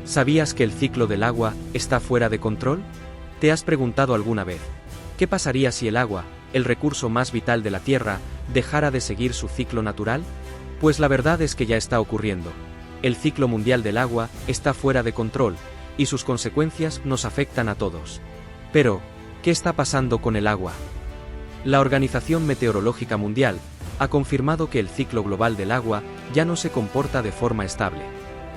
¿Sabías que el ciclo del agua está fuera de control? ¿Te has preguntado alguna vez qué pasaría si el agua, el recurso más vital de la Tierra, dejara de seguir su ciclo natural? Pues la verdad es que ya está ocurriendo. El ciclo mundial del agua está fuera de control, y sus consecuencias nos afectan a todos. Pero, ¿qué está pasando con el agua? La Organización Meteorológica Mundial ha confirmado que el ciclo global del agua ya no se comporta de forma estable.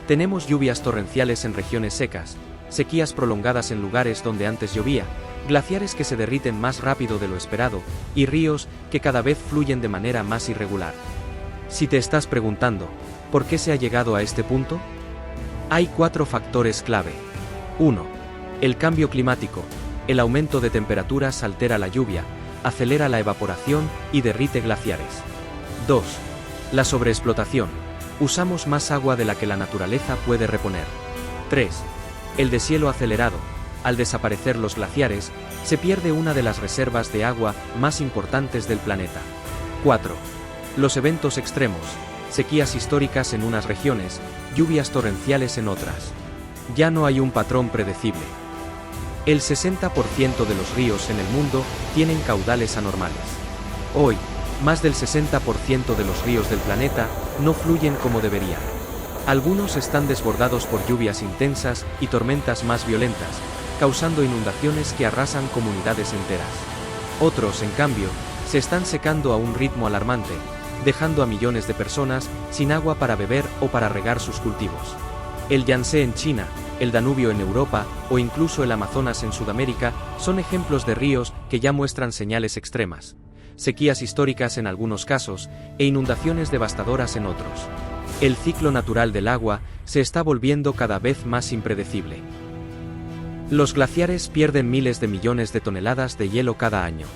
Tenemos lluvias torrenciales en regiones secas, sequías prolongadas en lugares donde antes llovía, glaciares que se derriten más rápido de lo esperado, y ríos que cada vez fluyen de manera más irregular. Si te estás preguntando, ¿por qué se ha llegado a este punto? Hay 4 factores clave. 1. El cambio climático. El aumento de temperaturas altera la lluvia, acelera la evaporación y derrite glaciares. 2. La sobreexplotación. Usamos más agua de la que la naturaleza puede reponer. 3. El deshielo acelerado. Al desaparecer los glaciares, se pierde una de las reservas de agua más importantes del planeta. 4. Los eventos extremos. Sequías históricas en unas regiones, lluvias torrenciales en otras. Ya no hay un patrón predecible. El 60% de los ríos en el mundo tienen caudales anormales. Hoy, más del 60% de los ríos del planeta no fluyen como deberían. Algunos están desbordados por lluvias intensas y tormentas más violentas, causando inundaciones que arrasan comunidades enteras. Otros, en cambio, se están secando a un ritmo alarmante, dejando a millones de personas sin agua para beber o para regar sus cultivos. El Yangtze en China, el Danubio en Europa o incluso el Amazonas en Sudamérica son ejemplos de ríos que ya muestran señales extremas. Sequías históricas en algunos casos e inundaciones devastadoras en otros. El ciclo natural del agua se está volviendo cada vez más impredecible. Los glaciares pierden miles de millones de toneladas de hielo cada año.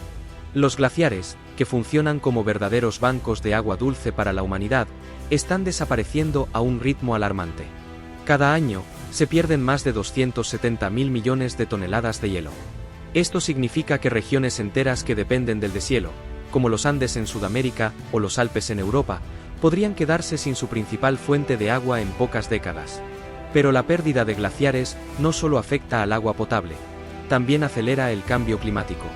Los glaciares, que funcionan como verdaderos bancos de agua dulce para la humanidad, están desapareciendo a un ritmo alarmante. Cada año, se pierden más de 270.000 millones de toneladas de hielo. Esto significa que regiones enteras que dependen del deshielo, como los Andes en Sudamérica o los Alpes en Europa, podrían quedarse sin su principal fuente de agua en pocas décadas. Pero la pérdida de glaciares no solo afecta al agua potable, también acelera el cambio climático.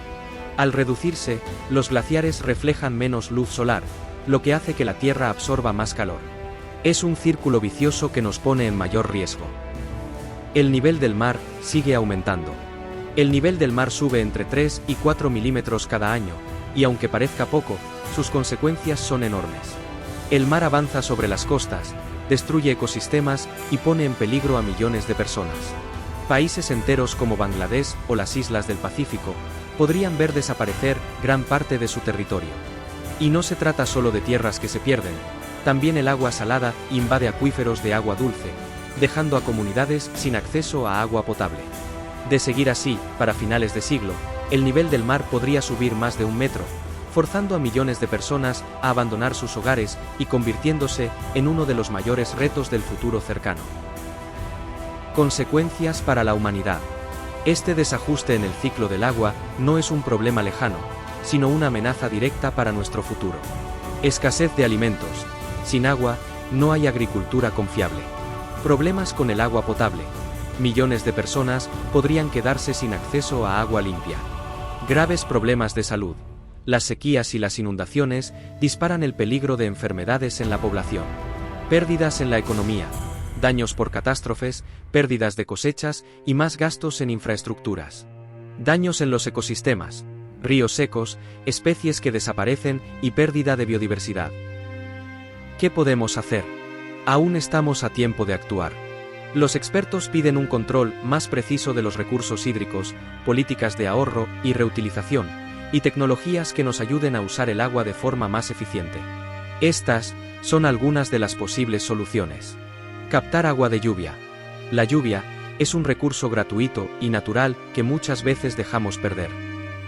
Al reducirse, los glaciares reflejan menos luz solar, lo que hace que la Tierra absorba más calor. Es un círculo vicioso que nos pone en mayor riesgo. El nivel del mar sigue aumentando. El nivel del mar sube entre 3 y 4 milímetros cada año, y aunque parezca poco, sus consecuencias son enormes. El mar avanza sobre las costas, destruye ecosistemas y pone en peligro a millones de personas. Países enteros como Bangladesh o las islas del Pacífico podrían ver desaparecer gran parte de su territorio. Y no se trata solo de tierras que se pierden, también el agua salada invade acuíferos de agua dulce, dejando a comunidades sin acceso a agua potable. De seguir así, para finales de siglo, el nivel del mar podría subir más de 1 metro, forzando a millones de personas a abandonar sus hogares y convirtiéndose en uno de los mayores retos del futuro cercano. Consecuencias para la humanidad. Este desajuste en el ciclo del agua no es un problema lejano, sino una amenaza directa para nuestro futuro. Escasez de alimentos. Sin agua, no hay agricultura confiable. Problemas con el agua potable. Millones de personas podrían quedarse sin acceso a agua limpia. Graves problemas de salud. Las sequías y las inundaciones disparan el peligro de enfermedades en la población. Pérdidas en la economía. Daños por catástrofes, pérdidas de cosechas y más gastos en infraestructuras. Daños en los ecosistemas. Ríos secos, especies que desaparecen y pérdida de biodiversidad. ¿Qué podemos hacer? Aún estamos a tiempo de actuar. Los expertos piden un control más preciso de los recursos hídricos, políticas de ahorro y reutilización, y tecnologías que nos ayuden a usar el agua de forma más eficiente. Estas son algunas de las posibles soluciones. Captar agua de lluvia. La lluvia es un recurso gratuito y natural que muchas veces dejamos perder.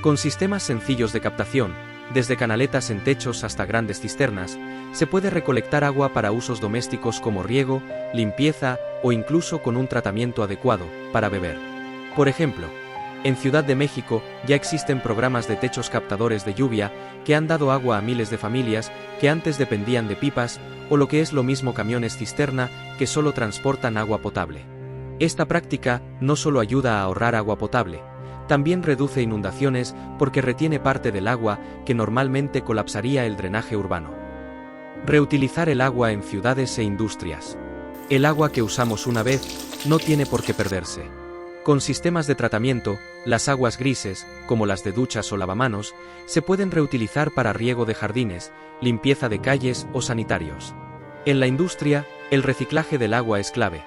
Con sistemas sencillos de captación, desde canaletas en techos hasta grandes cisternas, se puede recolectar agua para usos domésticos como riego, limpieza o incluso con un tratamiento adecuado para beber. Por ejemplo, en Ciudad de México ya existen programas de techos captadores de lluvia que han dado agua a miles de familias que antes dependían de pipas o lo que es lo mismo camiones cisterna que solo transportan agua potable. Esta práctica no solo ayuda a ahorrar agua potable, también reduce inundaciones porque retiene parte del agua que normalmente colapsaría el drenaje urbano. Reutilizar el agua en ciudades e industrias. El agua que usamos una vez no tiene por qué perderse. Con sistemas de tratamiento, las aguas grises, como las de duchas o lavamanos, se pueden reutilizar para riego de jardines, limpieza de calles o sanitarios. En la industria, el reciclaje del agua es clave.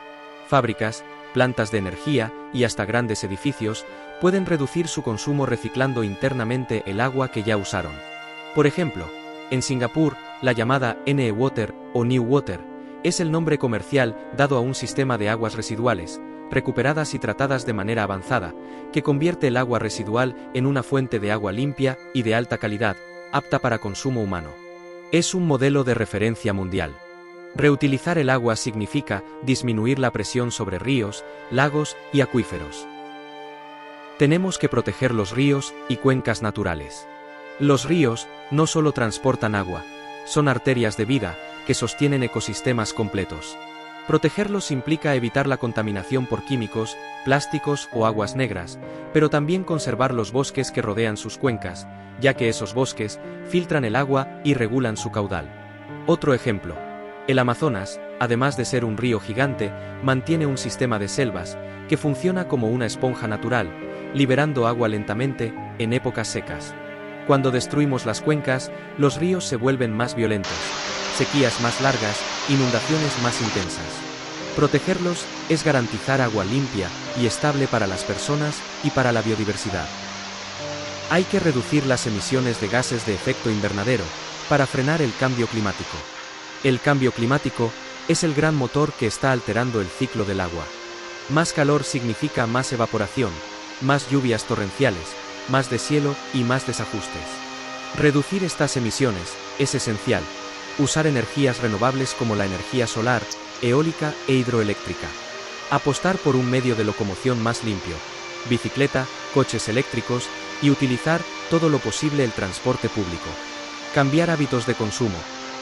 Fábricas, plantas de energía y hasta grandes edificios pueden reducir su consumo reciclando internamente el agua que ya usaron. Por ejemplo, en Singapur, la llamada NE-Water o New Water es el nombre comercial dado a un sistema de aguas residuales, recuperadas y tratadas de manera avanzada, que convierte el agua residual en una fuente de agua limpia y de alta calidad, apta para consumo humano. Es un modelo de referencia mundial. Reutilizar el agua significa disminuir la presión sobre ríos, lagos y acuíferos. Tenemos que proteger los ríos y cuencas naturales. Los ríos no solo transportan agua, son arterias de vida que sostienen ecosistemas completos. Protegerlos implica evitar la contaminación por químicos, plásticos o aguas negras, pero también conservar los bosques que rodean sus cuencas, ya que esos bosques filtran el agua y regulan su caudal. Otro ejemplo. El Amazonas, además de ser un río gigante, mantiene un sistema de selvas que funciona como una esponja natural, liberando agua lentamente en épocas secas. Cuando destruimos las cuencas, los ríos se vuelven más violentos, sequías más largas, inundaciones más intensas. Protegerlos es garantizar agua limpia y estable para las personas y para la biodiversidad. Hay que reducir las emisiones de gases de efecto invernadero para frenar el cambio climático. El cambio climático es el gran motor que está alterando el ciclo del agua. Más calor significa más evaporación, más lluvias torrenciales, más deshielo y más desajustes. Reducir estas emisiones es esencial. Usar energías renovables como la energía solar, eólica e hidroeléctrica. Apostar por un medio de locomoción más limpio, bicicleta, coches eléctricos y utilizar todo lo posible el transporte público. Cambiar hábitos de consumo,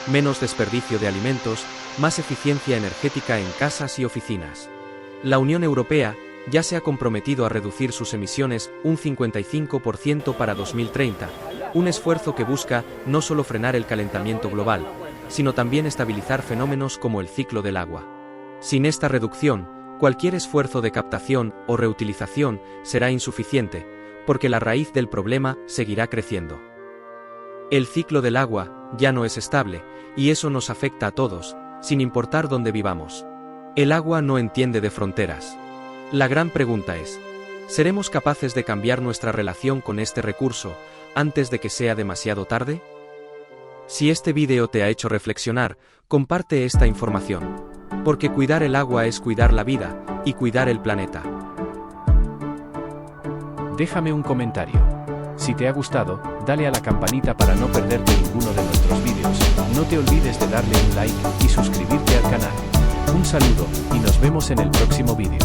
menos desperdicio de alimentos, más eficiencia energética en casas y oficinas. La Unión Europea ya se ha comprometido a reducir sus emisiones un 55% para 2030, un esfuerzo que busca no solo frenar el calentamiento global, sino también estabilizar fenómenos como el ciclo del agua. Sin esta reducción, cualquier esfuerzo de captación o reutilización será insuficiente, porque la raíz del problema seguirá creciendo. El ciclo del agua ya no es estable, y eso nos afecta a todos, sin importar dónde vivamos. El agua no entiende de fronteras. La gran pregunta es, ¿seremos capaces de cambiar nuestra relación con este recurso antes de que sea demasiado tarde? Si este vídeo te ha hecho reflexionar, comparte esta información. Porque cuidar el agua es cuidar la vida y cuidar el planeta. Déjame un comentario. Si te ha gustado, dale a la campanita para no perderte ninguno de nuestros vídeos. No te olvides de darle un like y suscribirte al canal. Un saludo, y nos vemos en el próximo vídeo.